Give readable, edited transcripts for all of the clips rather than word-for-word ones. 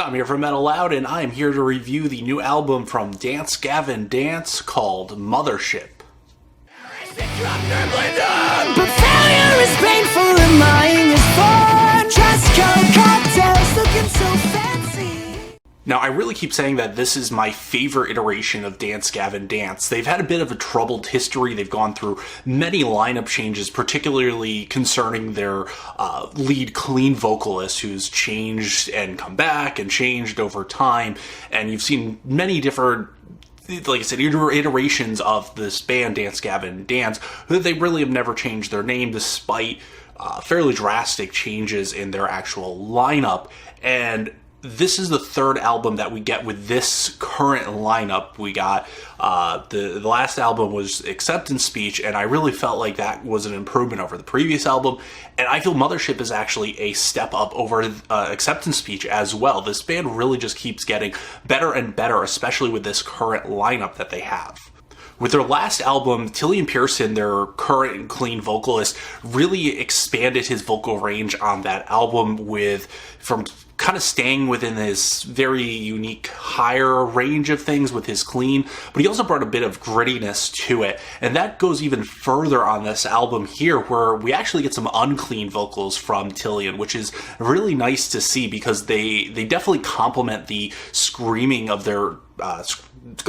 Tom here from Metalloud, and I'm here to review the new album from Dance Gavin Dance called Mothership. But failure is painful and lying is fun. Dress code cocktails looking so fancy. Now, I really keep saying that this is my favorite iteration of Dance Gavin Dance. They've had a bit of a troubled history. They've gone through many lineup changes, particularly concerning their lead clean vocalist, who's changed and come back and changed over time. And you've seen many different, like I said, iterations of this band, Dance Gavin Dance. They really have never changed their name despite fairly drastic changes in their actual lineup. And this is the third album that we get with this current lineup. We got the last album was Acceptance Speech, and I really felt like that was an improvement over the previous album. And I feel Mothership is actually a step up over Acceptance Speech as well. This band really just keeps getting better and better, especially with this current lineup that they have. With their last album, Tillian Pearson, their current and clean vocalist, really expanded his vocal range on that album from kind of staying within this very unique higher range of things with his clean, but he also brought a bit of grittiness to it. And that goes even further on this album here, where we actually get some unclean vocals from Tillian, which is really nice to see because they definitely complement the screaming of their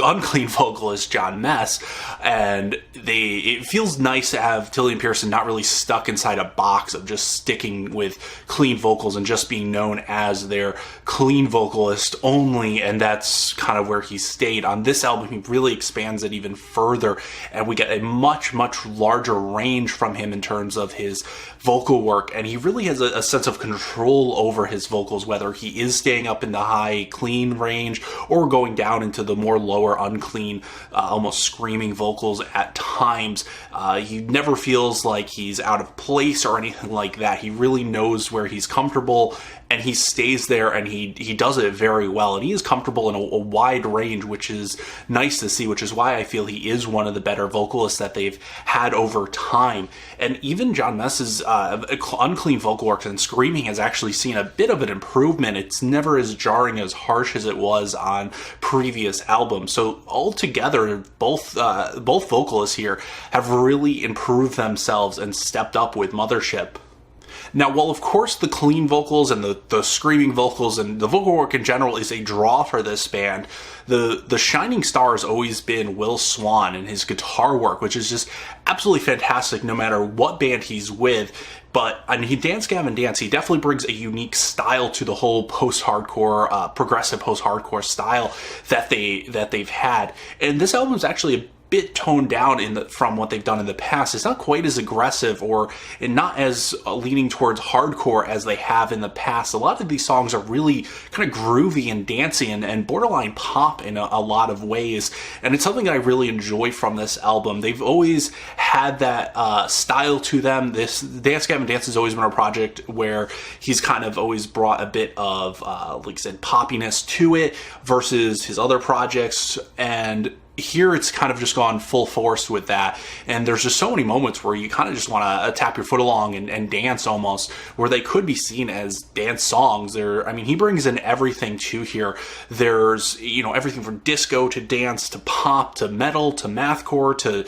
unclean vocalist John Mess, and it feels nice to have Tillian Pearson not really stuck inside a box of just sticking with clean vocals and just being known as their clean vocalist only, and that's kind of where he stayed. On this album, he really expands it even further, and we get a much larger range from him in terms of his vocal work, and he really has a sense of control over his vocals, whether he is staying up in the high clean range or going down into the more lower unclean, almost screaming vocals at times. He never feels like he's out of place or anything like that. He really knows where he's comfortable, and he stays there, and he does it very well, and he is comfortable in a wide range, which is nice to see, which is why I feel he is one of the better vocalists that they've had over time. And even John Mess's unclean vocal work and screaming has actually seen a bit of an improvement. It's never as jarring, as harsh as it was on previous albums. So altogether, both vocalists here have really improved themselves and stepped up with Mothership. Now, while of course the clean vocals and the screaming vocals and the vocal work in general is a draw for this band, the shining star has always been Will Swan and his guitar work, which is just absolutely fantastic no matter what band he's with. But I mean, Dance Gavin Dance, he definitely brings a unique style to the whole post-hardcore, progressive post-hardcore style that they've had. And this album is actually a bit toned down from what they've done in the past. It's not quite as aggressive and not as leaning towards hardcore as they have in the past. A lot of these songs are really kind of groovy and dancey and borderline pop in a lot of ways, and it's something that I really enjoy from this album. They've always had that style to them. This Dance Gavin Dance has always been a project where he's kind of always brought a bit of, like I said, poppiness to it versus his other projects, and here it's kind of just gone full force with that, and there's just so many moments where you kind of just want to tap your foot along and dance almost, where they could be seen as dance songs. He brings in everything to here. There's, everything from disco to dance to pop to metal to mathcore to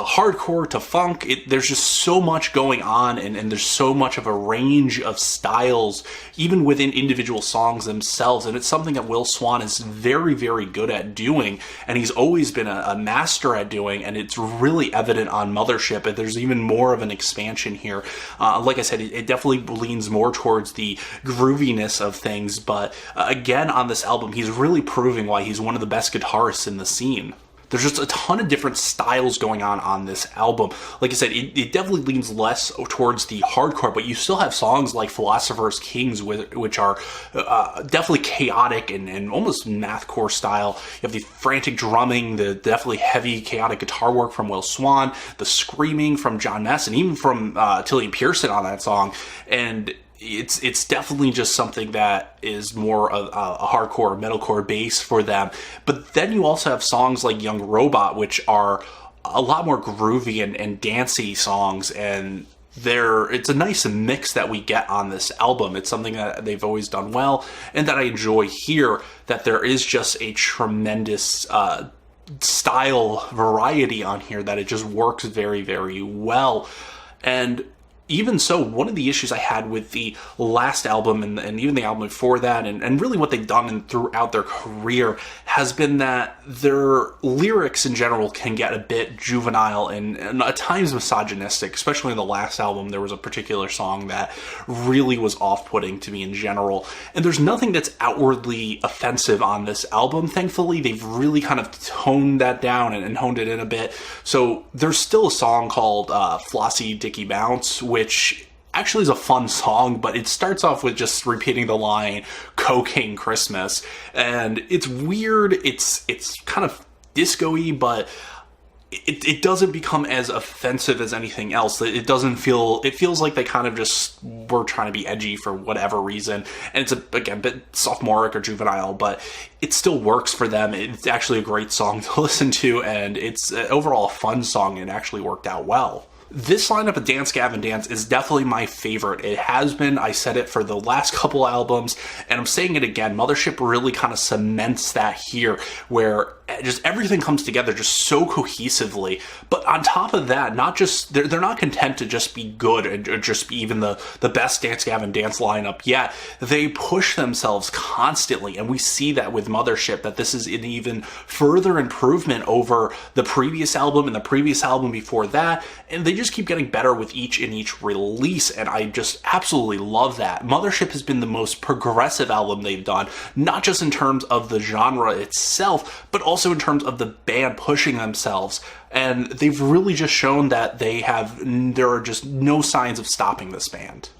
hardcore to funk. There's just so much going on, and there's so much of a range of styles even within individual songs themselves, and it's something that Will Swan is very good at doing, and he's always been a master at doing, and it's really evident on Mothership. And there's even more of an expansion here. Like I said, it definitely leans more towards the grooviness of things, but again, on this album, he's really proving why he's one of the best guitarists in the scene. There's just a ton of different styles going on this album. Like I said, it definitely leans less towards the hardcore, but you still have songs like Philosopher's Kings, which are definitely chaotic and almost mathcore style. You have the frantic drumming, the definitely heavy, chaotic guitar work from Will Swan, the screaming from John Mess, and even from Tillian Pearson on that song. And it's definitely just something that is more of a hardcore metalcore base for them. But then you also have songs like Young Robot, which are a lot more groovy and dancey songs, and it's a nice mix that we get on this album. It's something that they've always done well, and that I enjoy here, that there is just a tremendous style variety on here, that it just works very, very well. And even so, one of the issues I had with the last album and even the album before that, and really what they've done throughout their career, has been that their lyrics in general can get a bit juvenile and at times misogynistic. Especially in the last album, there was a particular song that really was off-putting to me in general. And there's nothing that's outwardly offensive on this album. Thankfully, they've really kind of toned that down and honed it in a bit. So there's still a song called Flossie Dickie Bounce, which actually is a fun song, but it starts off with just repeating the line "Cocaine Christmas," and it's weird. It's kind of disco-y, but it doesn't become as offensive as anything else. It feels like they kind of just were trying to be edgy for whatever reason, and it's again a bit sophomoric or juvenile, but it still works for them. It's actually a great song to listen to, and it's overall a fun song, and it actually worked out well. This lineup of Dance Gavin Dance is definitely my favorite. It has been. I said it for the last couple albums, and I'm saying it again. Mothership really kind of cements that here, where just everything comes together just so cohesively. But on top of that, they're not content to just be good or just be even the best Dance Gavin Dance lineup yet. They push themselves constantly, and we see that with Mothership, that this is an even further improvement over the previous album and the previous album before that, and they just keep getting better with each release, and I just absolutely love that. Mothership has been the most progressive album they've done, not just in terms of the genre itself, but also in terms of the band pushing themselves. And they've really just shown that there are just no signs of stopping this band.